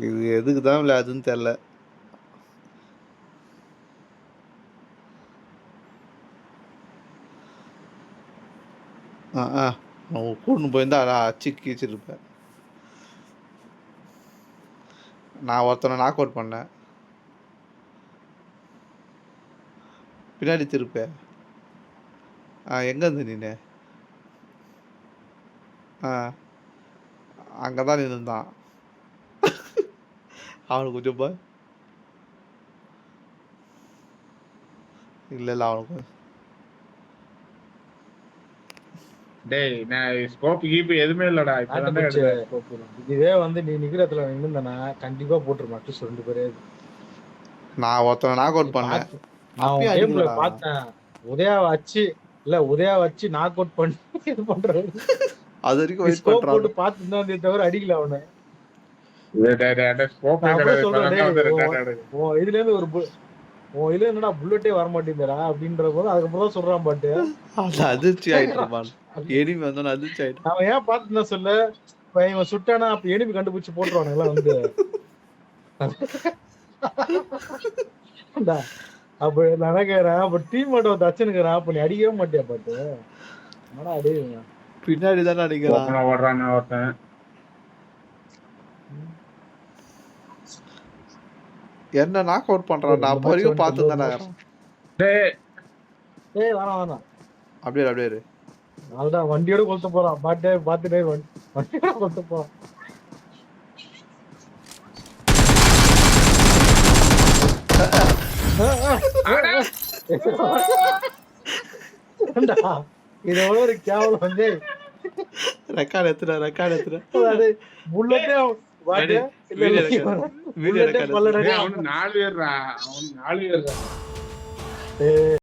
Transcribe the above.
இது எதுக்கு தான் விளையாதுன்னு தெரியல. கூட்டின்னு போயிருந்தா அச்சு கீச்சிருப்பேன். நான் ஒருத்தனை நாக் அவுட் பண்ணேன். பின்னாடி திருப்ப. எங்க இருந்து நீனு? அங்கதான் நின்றுந்தான். அவனுக்கு கொஞ்சம் இல்ல அவனுக்கு டேய் நான் ஸ்கோப் கீப் எதுவுமே இல்லடா. இப்பதான் எடுத்தேன் ஸ்கோப். இதுவே வந்து நீ நிக்கிறதுல நின்னுந்தனா கண்டிப்பா போட்டுருமா அட்லீஸ்ட் 2 பேரே. நான் ஒருத்தனை நாக் அவுட் பண்ணேன். நான் கேம்ல பார்த்தேன். உதயா வச்சு நாக் அவுட் பண்ணி இது பண்றாரு. அது வரைக்கும் வெயிட் பண்றான். போட்டு பார்த்துதான் தவிர அடிக்கல அவனை. ஸ்கோப் இதுல இருந்து ஒரு இதுல என்னடா புல்லட்டே வர மாட்டேங்குதுடா அப்படின்ற போது அதுக்கப்புறம் தான் சொல்றான். பாட்டு அது அதிர்ச்சி ஆயிட்டான். எனிமி வந்தோன்னு அதிர்ச்சி ஆயிட்டான். அவன் ஏன் பார்த்துன்னா சொல்ல இவன் சுட்டானா அப்ப எனிமி கண்டுபிடிச்சு போட்டுருவானுங்களா வந்து. அப்ப நினைக்கிறேன் அப்ப டீம் மட்டும் வந்து அச்சனுக்குறான். அப்ப நீ அடிக்கவே மாட்டியா பாட்டு? ஆனா அடிங்க பின்னாடி தானே அடிக்கிறான். ஓடுறான் ஒருத்தன். என்ன நாக் அவுட் பண்றான்டா. அப்ப வரைக்கும் பார்த்து தானே. டேய் வேணாம் அப்படியே அதுதான் வண்டியோட கொளுத்த போறான். பாத்துட்டே வண்டியோட கொளுத்த போறான். இதோட ஒரு கேவலம் வந்து ரெக்கார்ட் எடுத்துற புல்லட்டே அவனு 4 பேர்ரா.